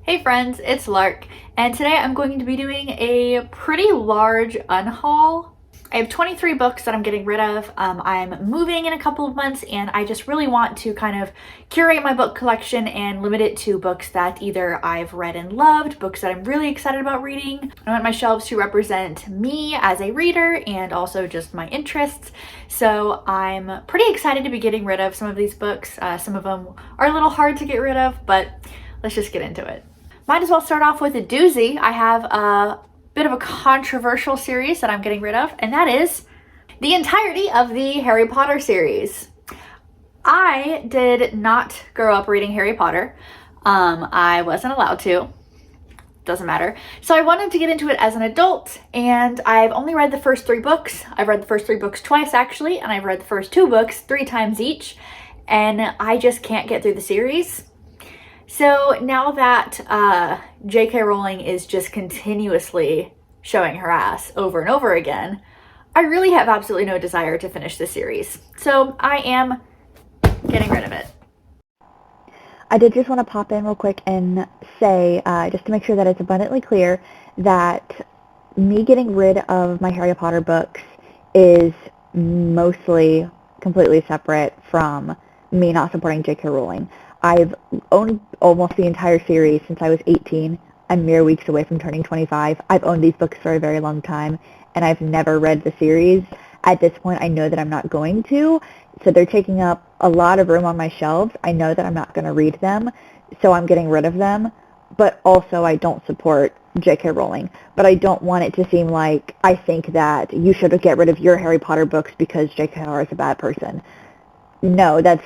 Hey friends, it's Lark, and today I'm going to be doing a pretty large unhaul. I have 23 books that I'm getting rid of. I'm moving in a couple of months, and I just really want to kind of curate my book collection and limit it to books that either I've read and loved, books that I'm really excited about reading. I want my shelves to represent me as a reader and also just my interests. So I'm pretty excited to be getting rid of some of these books. Some of them are a little hard to get rid of, but let's just get into it. Might as well start off with a doozy. I have a bit of a controversial series that I'm getting rid of, and that is the entirety of the Harry Potter series. I did not grow up reading Harry Potter. I wasn't allowed to. Doesn't matter. So I wanted to get into it as an adult, and I've only read the first 3 books. I've read the first 3 books twice, actually, and I've read the first 2 books 3 times each, and I just can't get through the series. So now that J.K. Rowling is just continuously showing her ass over and over again, I really have absolutely no desire to finish the series. So I am getting rid of it. I did just want to pop in real quick and say, just to make sure that it's abundantly clear, that me getting rid of my Harry Potter books is mostly completely separate from me not supporting J.K. Rowling. I've owned almost the entire series since I was 18. I'm mere weeks away from turning 25. I've owned these books for a very long time, and I've never read the series. At this point, I know that I'm not going to, so they're taking up a lot of room on my shelves. I know that I'm not going to read them, so I'm getting rid of them. But also, I don't support J.K. Rowling. But I don't want it to seem like I think that you should get rid of your Harry Potter books because J.K. Rowling is a bad person. No, that's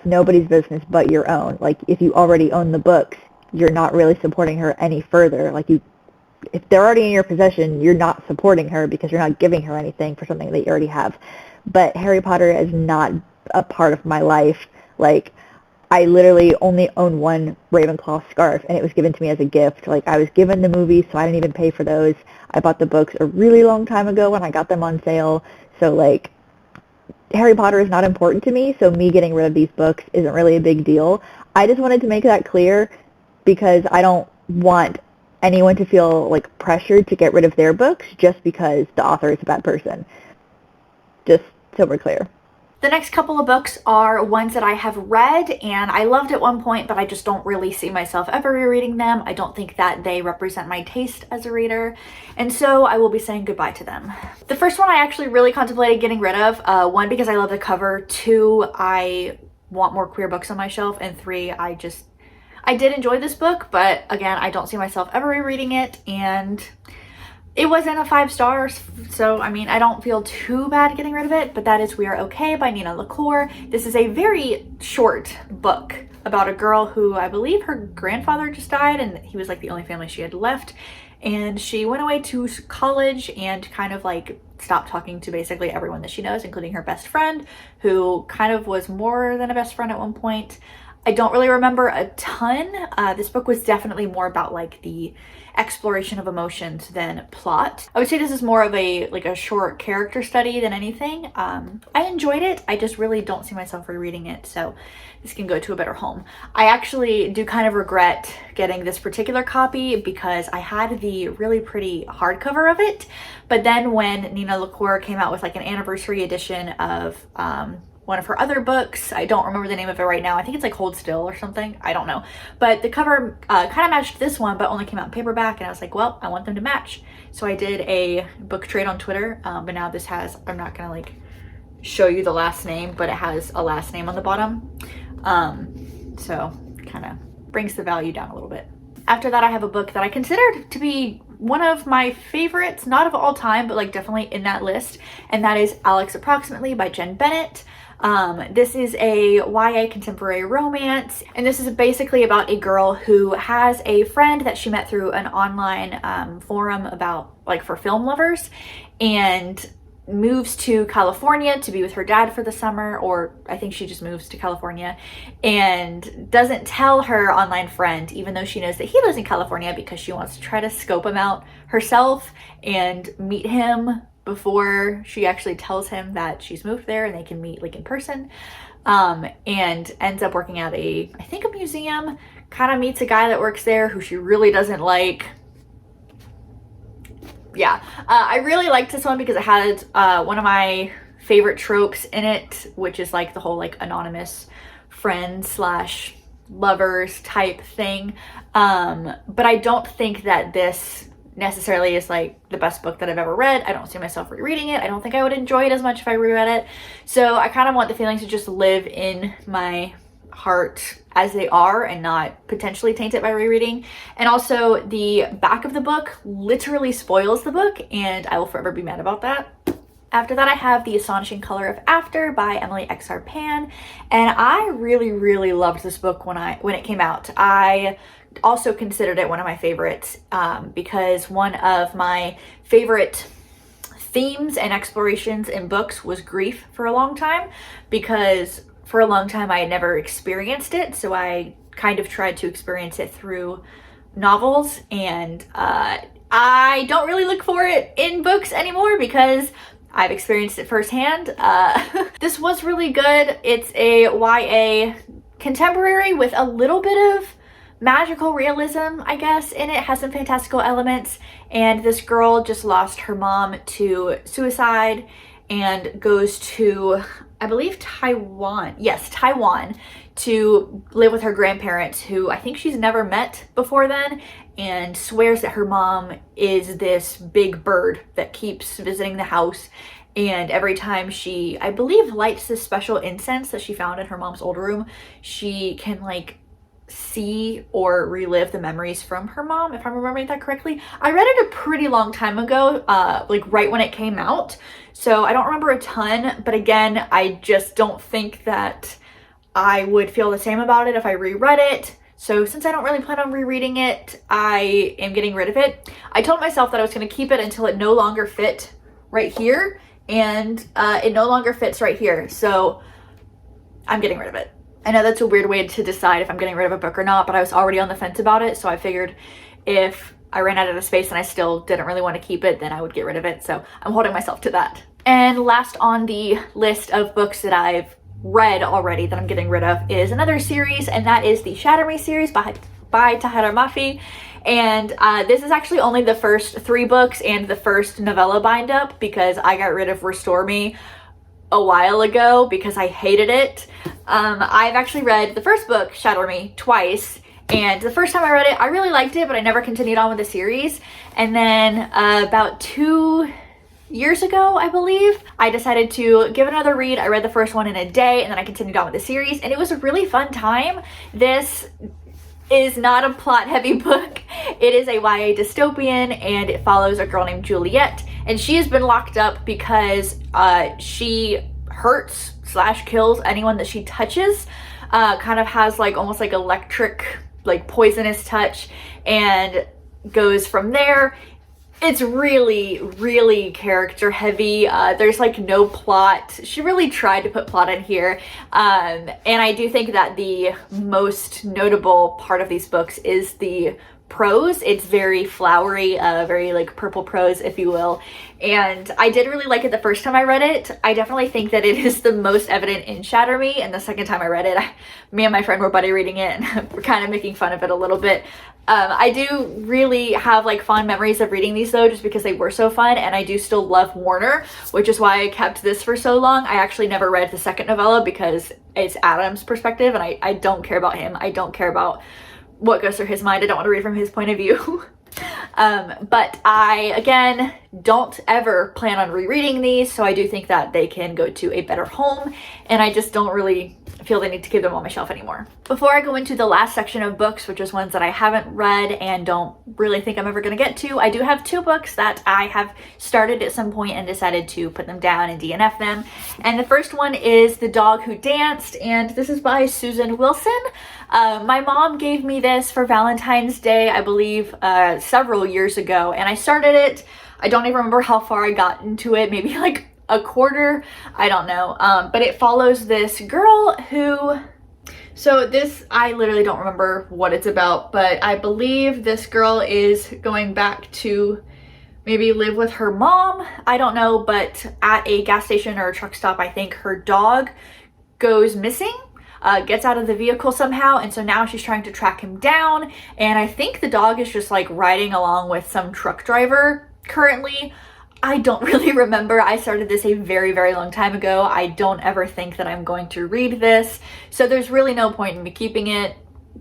nobody's business but your own. Like, if you already own the books, you're not really supporting her any further. Like, if they're already in your possession, you're not supporting her because you're not giving her anything for something that you already have. But Harry Potter is not a part of my life. Like, I literally only own one Ravenclaw scarf, and it was given to me as a gift. Like, I was given the movies, so I didn't even pay for those. I bought the books a really long time ago when I got them on sale. So, like, Harry Potter is not important to me, so me getting rid of these books isn't really a big deal. I just wanted to make that clear because I don't want anyone to feel like pressured to get rid of their books just because the author is a bad person. Just so we're clear. The next couple of books are ones that I have read and I loved at one point, but I just don't really see myself ever rereading them. I don't think that they represent my taste as a reader, and so I will be saying goodbye to them. The first one I actually really contemplated getting rid of. 1, because I love the cover. 2, I want more queer books on my shelf. And 3, I did enjoy this book, but again, I don't see myself ever rereading it, and it wasn't a 5 stars, so I mean, I don't feel too bad getting rid of it, but that is We Are Okay by Nina LaCour. This is a very short book about a girl who, I believe her grandfather just died, and he was like the only family she had left, and she went away to college and kind of like stopped talking to basically everyone that she knows, including her best friend, who kind of was more than a best friend at one point. I don't really remember a ton. This book was definitely more about like the exploration of emotions than plot. I would say this is more of a short character study than anything. I enjoyed it. I just really don't see myself rereading it, so this can go to a better home. I actually do kind of regret getting this particular copy because I had the really pretty hardcover of it, but then when Nina LaCour came out with like an anniversary edition of one of her other books, I don't remember the name of it right now. I think it's like Hold Still or something. I don't know. But the cover kind of matched this one, but only came out in paperback. And I was like, well, I want them to match. So I did a book trade on Twitter. But now this has, I'm not going to like show you the last name, but it has a last name on the bottom. So kind of brings the value down a little bit. After that, I have a book that I considered to be one of my favorites, not of all time, but like definitely in that list. And that is Alex Approximately by Jen Bennett. This is a YA contemporary romance, and this is basically about a girl who has a friend that she met through an online forum about like for film lovers, and moves to California to be with her dad for the summer, or I think she just moves to California, and doesn't tell her online friend, even though she knows that he lives in California, because she wants to try to scope him out herself and meet him before she actually tells him that she's moved there and they can meet like in person. and ends up working at I think a museum, kind of meets a guy that works there who she really doesn't like. Yeah, I really liked this one because it had one of my favorite tropes in it, which is like the whole like anonymous friend slash lovers type thing. But I don't think that this necessarily is like the best book that I've ever read. I don't see myself rereading it. I don't think I would enjoy it as much if I reread it. So I kind of want the feelings to just live in my heart as they are and not potentially taint it by rereading. And also the back of the book literally spoils the book, and I will forever be mad about that. After that, I have The Astonishing Color of After by Emily X.R. Pan, and I really loved this book when it came out. I also considered it one of my favorites because one of my favorite themes and explorations in books was grief for a long time, because for a long time I had never experienced it, so I kind of tried to experience it through novels, and I don't really look for it in books anymore because I've experienced it firsthand. This was really good. It's a YA contemporary with a little bit of magical realism, I guess, in it. It has some fantastical elements, and this girl just lost her mom to suicide and goes to, I believe, Taiwan. Yes, Taiwan, to live with her grandparents, who I think she's never met before then, and swears that her mom is this big bird that keeps visiting the house. And every time she, I believe, lights this special incense that she found in her mom's old room, she can like see or relive the memories from her mom, if I'm remembering that correctly. I read it a pretty long time ago, like right when it came out, so I don't remember a ton, but again, I just don't think that I would feel the same about it if I reread it. So since I don't really plan on rereading it, I am getting rid of it. I told myself that I was going to keep it until it no longer fit right here, and it no longer fits right here, so I'm getting rid of it. I know that's a weird way to decide if I'm getting rid of a book or not, but I was already on the fence about it, so I figured if I ran out of space and I still didn't really want to keep it, then I would get rid of it, so I'm holding myself to that. And last on the list of books that I've read already that I'm getting rid of is another series, and that is the Shatter Me series by Tahara Mafi. And this is actually only the first 3 books and the first novella bind up, because I got rid of Restore Me a while ago because I hated it. I've actually read the first book, Shatter Me, twice, and the first time I read it, I really liked it, but I never continued on with the series. And then about 2 years ago, I believe, I decided to give it another read. I read the first one in a day, and then I continued on with the series, and it was a really fun time. This is not a plot-heavy book. It is a YA dystopian, and it follows a girl named Juliet, and she has been locked up because she hurts / kills anyone that she touches. Kind of has like almost like electric, like poisonous touch, and goes from there. It's really character heavy. There's like no plot. She really tried to put plot in here. And I do think that the most notable part of these books is the prose. It's very flowery, very like purple prose, if you will. And I did really like it the first time I read it. I definitely think that it is the most evident in Shatter Me, and the second time I read it, me and my friend were buddy reading it, and we're kind of making fun of it a little bit. I do really have like fond memories of reading these though, just because they were so fun, and I do still love Warner, which is why I kept this for so long. I actually never read the second novella because it's Adam's perspective, and I don't care about him. I don't care about what goes through his mind. I don't want to read from his point of view. But I, again, don't ever plan on rereading these, so I do think that they can go to a better home, and I just don't really feel the need to keep them on my shelf anymore. Before I go into the last section of books, which is ones that I haven't read and don't really think I'm ever going to get to, I do have 2 books that I have started at some point and decided to put them down and DNF them. And the first one is The Dog Who Danced, and this is by Susan Wilson. My mom gave me this for Valentine's Day, I believe, several years ago, and I started it. I don't even remember how far I got into it, maybe like a quarter, I don't know. But it follows this girl who, so this, I literally don't remember what it's about, but I believe this girl is going back to maybe live with her mom, I don't know, but at a gas station or a truck stop, I think her dog goes missing, gets out of the vehicle somehow, and so now she's trying to track him down, and I think the dog is just like riding along with some truck driver currently. I don't really remember. I started this a very, very long time ago. I don't ever think that I'm going to read this, so there's really no point in me keeping it.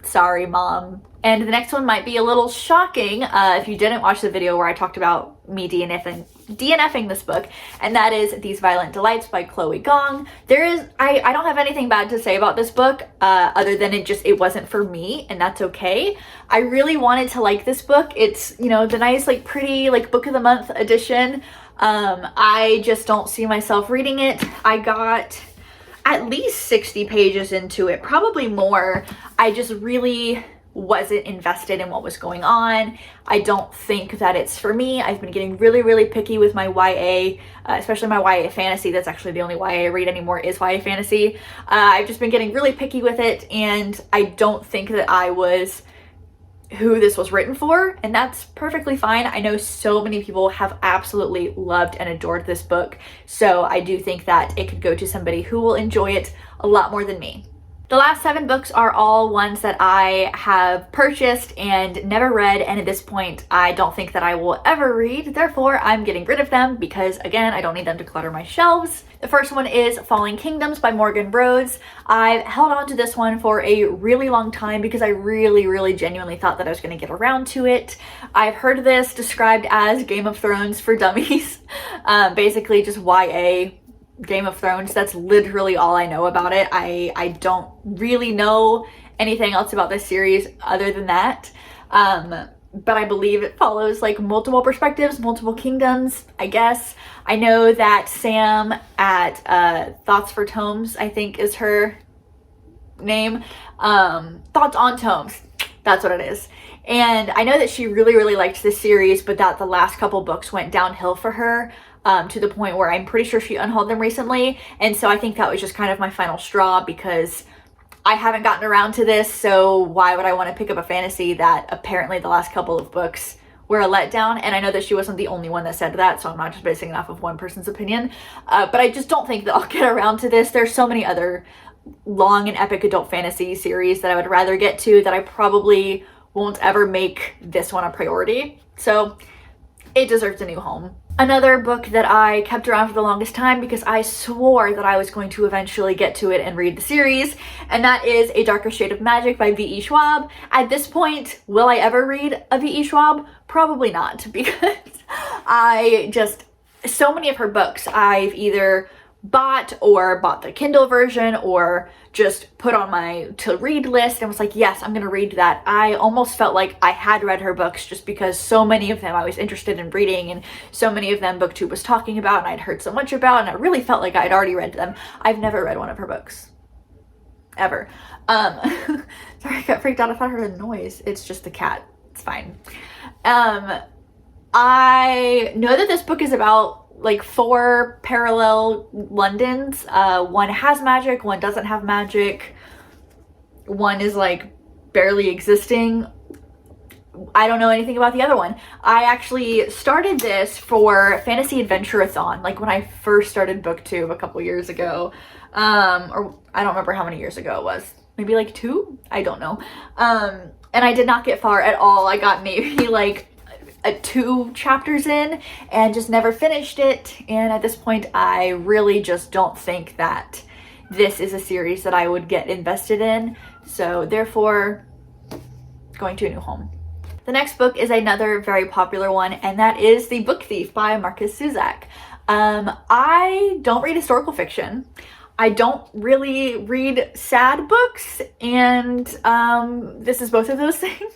Sorry, Mom. And the next one might be a little shocking if you didn't watch the video where I talked about me DNFing this book, and that is These Violent Delights by Chloe Gong. I don't have anything bad to say about this book other than it wasn't for me, and that's okay. I really wanted to like this book. It's, you know, the nice, like, pretty, like, book of the month edition. I just don't see myself reading it. I got at least 60 pages into it, probably more. I just really wasn't invested in what was going on. I don't think that it's for me. I've been getting really, really picky with my YA, especially my YA fantasy. That's actually the only YA I read anymore is YA fantasy. I've just been getting really picky with it, and I don't think that I was who this was written for, and that's perfectly fine. I know so many people have absolutely loved and adored this book, so I do think that it could go to somebody who will enjoy it a lot more than me. The last 7 books are all ones that I have purchased and never read, and at this point I don't think that I will ever read. Therefore, I'm getting rid of them because, again, I don't need them to clutter my shelves. The first one is Falling Kingdoms by Morgan Rhodes. I've held on to this one for a really long time because I really, really genuinely thought that I was going to get around to it. I've heard this described as Game of Thrones for dummies. Basically just YA Game of Thrones. That's literally all I know about it. I don't really know anything else about this series other than that. But I believe it follows like multiple perspectives, multiple kingdoms, I guess. I know that Sam at Thoughts for Tomes, I think is her name. Thoughts on Tomes, that's what it is. And I know that she really, really liked this series, but that the last couple books went downhill for her. To the point where I'm pretty sure she unhauled them recently, and so I think that was just kind of my final straw because I haven't gotten around to this, so why would I want to pick up a fantasy that apparently the last couple of books were a letdown? And I know that she wasn't the only one that said that, so I'm not just basing it off of one person's opinion, but I just don't think that I'll get around to this. There's so many other long and epic adult fantasy series that I would rather get to that I probably won't ever make this one a priority, so it deserves a new home. Another book that I kept around for the longest time because I swore that I was going to eventually get to it and read the series, and that is A Darker Shade of Magic by V.E. Schwab. At this point, will I ever read a V.E. Schwab? Probably not, because so many of her books I've either bought the Kindle version or just put on my to read list and was like, yes, I'm gonna read that. I almost felt like I had read her books just because so many of them I was interested in reading, and so many of them BookTube was talking about and I'd heard so much about, and I really felt like I'd already read them. I've never read one of her books. Ever. Sorry, I got freaked out. I thought I heard a noise. It's just the cat. It's fine. I know that this book is about like 4 parallel Londons. One has magic, one doesn't have magic, one is like barely existing. I don't know anything about the other one. I actually started this for Fantasy Adventure-a-thon, like when I first started BookTube a couple years ago. Or I don't remember how many years ago it was. Maybe like 2? I don't know. And I did not get far at all. I got maybe like 2 chapters in and just never finished it, and at this point I really just don't think that this is a series that I would get invested in, so therefore going to a new home. The next book is another very popular one, and that is The Book Thief by Marcus Zuzak. I don't read historical fiction. I don't really read sad books, and this is both of those things.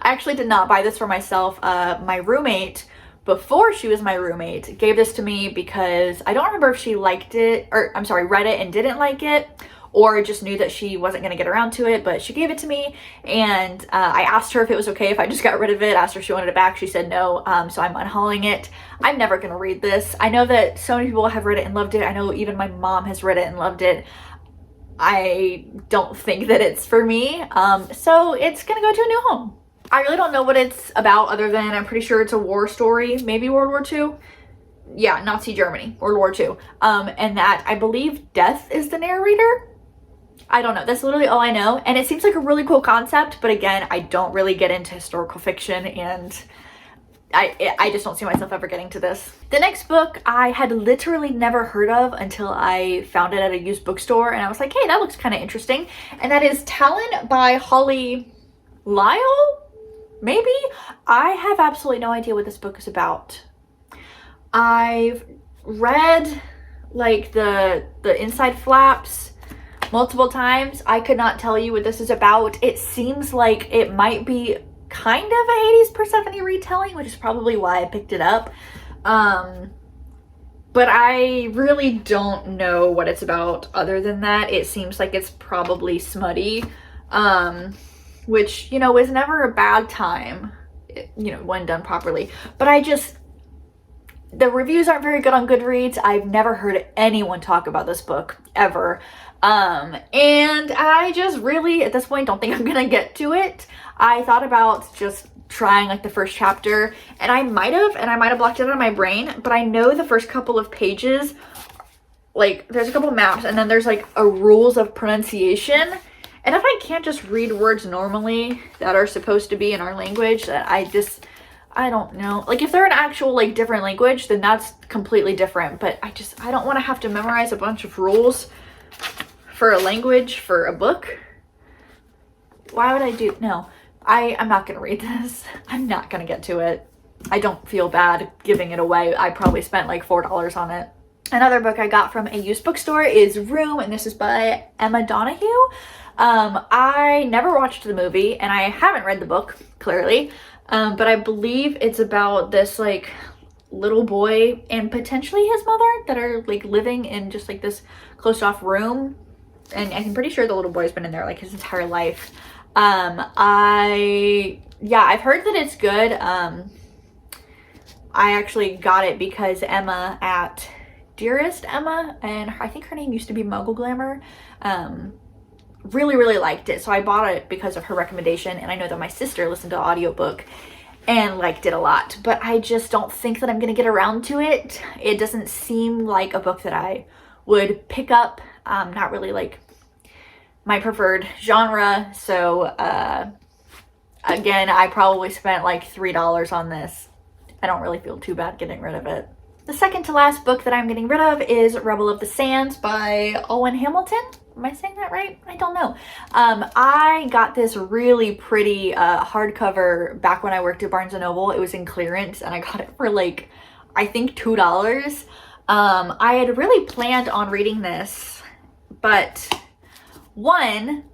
I actually did not buy this for myself. My roommate, before she was my roommate, gave this to me because I don't remember if she liked it, or I'm sorry, read it and didn't like it, or just knew that she wasn't going to get around to it, but she gave it to me, and I asked her if it was okay if I just got rid of it, asked her if she wanted it back, she said no, so I'm unhauling it. I'm never going to read this. I know that so many people have read it and loved it. I know even my mom has read it and loved it. I don't think that it's for me, so it's going to go to a new home. I really don't know what it's about other than I'm pretty sure it's a war story, maybe World War II. Yeah, Nazi Germany, World War II. And that I believe Death is the narrator. I don't know. That's literally all I know. And it seems like a really cool concept, but again, I don't really get into historical fiction, and I just don't see myself ever getting to this. The next book I had literally never heard of until I found it at a used bookstore, and I was like, hey, that looks kind of interesting. And that is Talon by Holly Lyle? Maybe? I have absolutely no idea what this book is about. I've read like the inside flaps multiple times. I could not tell you what this is about. It seems like it might be kind of a Hades Persephone retelling, which is probably why I picked it up. But I really don't know what it's about other than that. It seems like it's probably smutty, which, you know, is never a bad time, you know, when done properly. But the reviews aren't very good on Goodreads. I've never heard anyone talk about this book ever. And I just really, at this point, don't think I'm gonna get to it. I thought about just trying like the first chapter, and I might have blocked it out of my brain, but I know the first couple of pages, like there's a couple maps, and then there's like a rules of pronunciation. And if I can't just read words normally that are supposed to be in our language, that I don't know. Like if they're an actual like different language, then that's completely different. But I don't want to have to memorize a bunch of rules for a language, for a book. Why would I do? No, I'm not going to read this. I'm not going to get to it. I don't feel bad giving it away. I probably spent like $4 on it. Another book I got from a used bookstore is Room, and this is by Emma Donoghue. I never watched the movie, and I haven't read the book, clearly. But I believe it's about this like little boy and potentially his mother that are like living in just like this closed off room. And I'm pretty sure the little boy's been in there like his entire life. I've heard that it's good. I actually got it because Emma at Dearest Emma, and I think her name used to be Muggle Glamour, really liked it. So I bought it because of her recommendation, and I know that my sister listened to the audiobook and liked it a lot, but I just don't think that I'm gonna get around to it. It doesn't seem like a book that I would pick up. Not really like my preferred genre. So again, I probably spent like $3 on this. I don't really feel too bad getting rid of it. The second to last book that I'm getting rid of is Rebel of the Sands by Owen Hamilton. Am I saying that right? I don't know. I got this really pretty hardcover back when I worked at Barnes & Noble. It was in clearance, and I got it for like, I think $2. I had really planned on reading this, but one,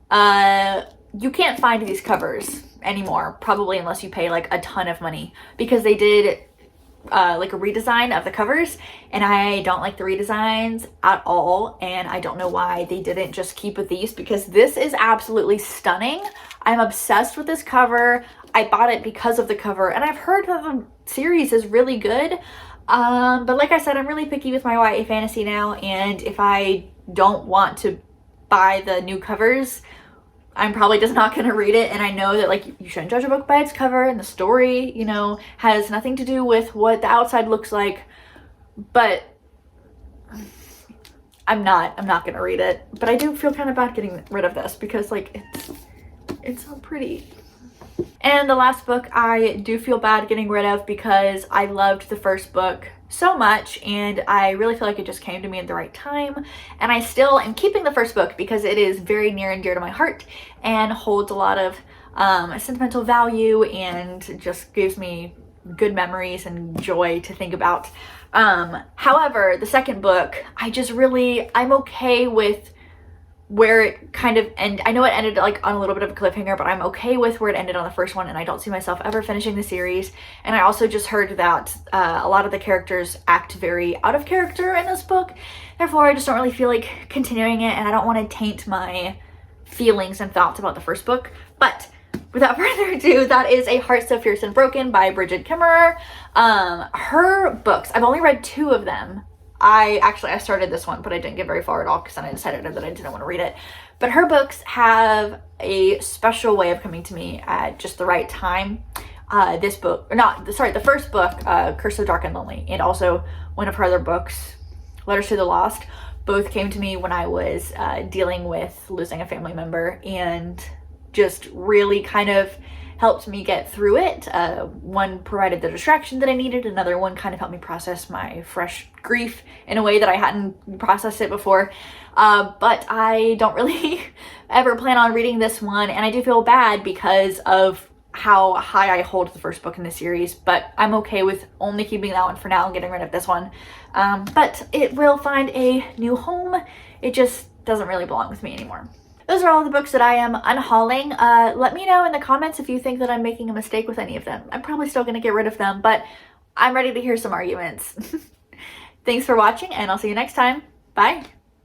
you can't find these covers anymore, probably unless you pay like a ton of money, because they did like a redesign of the covers, and I don't like the redesigns at all, and I don't know why they didn't just keep with these, because this is absolutely stunning. I'm obsessed with this cover. I bought it because of the cover, and I've heard that the series is really good, but like I said, I'm really picky with my YA fantasy now, and if I don't want to buy the new covers, I'm probably just not going to read it. And I know that like you shouldn't judge a book by its cover, and the story, you know, has nothing to do with what the outside looks like, but I'm not going to read it. But I do feel kind of bad getting rid of this because like it's so pretty. And the last book I do feel bad getting rid of because I loved the first book so much, and I really feel like it just came to me at the right time, and I still am keeping the first book because it is very near and dear to my heart and holds a lot of sentimental value and just gives me good memories and joy to think about. However, the second book, I'm okay with where it kind of ended. I know it ended like on a little bit of a cliffhanger, but I'm okay with where it ended on the first one, and I don't see myself ever finishing the series. And I also just heard that a lot of the characters act very out of character in this book, therefore I just don't really feel like continuing it, and I don't want to taint my feelings and thoughts about the first book. But without further ado, that is A Heart So Fierce and Broken by Bridget Kimmerer. Her books, I've only read 2 of them. I started this one, but I didn't get very far at all because then I decided that I didn't want to read it. But her books have a special way of coming to me at just the right time. The first book, Curse of Dark and Lonely, and also one of her other books, Letters to the Lost, Both came to me when I was dealing with losing a family member, and just really kind of helped me get through it. One provided the distraction that I needed, another one kind of helped me process my fresh grief in a way that I hadn't processed it before. But I don't really ever plan on reading this one, and I do feel bad because of how high I hold the first book in the series, but I'm okay with only keeping that one for now and getting rid of this one. But it will find a new home. It just doesn't really belong with me anymore. Those are all the books that I am unhauling. Let me know in the comments if you think that I'm making a mistake with any of them. I'm probably still going to get rid of them, but I'm ready to hear some arguments. Thanks for watching, and I'll see you next time. Bye!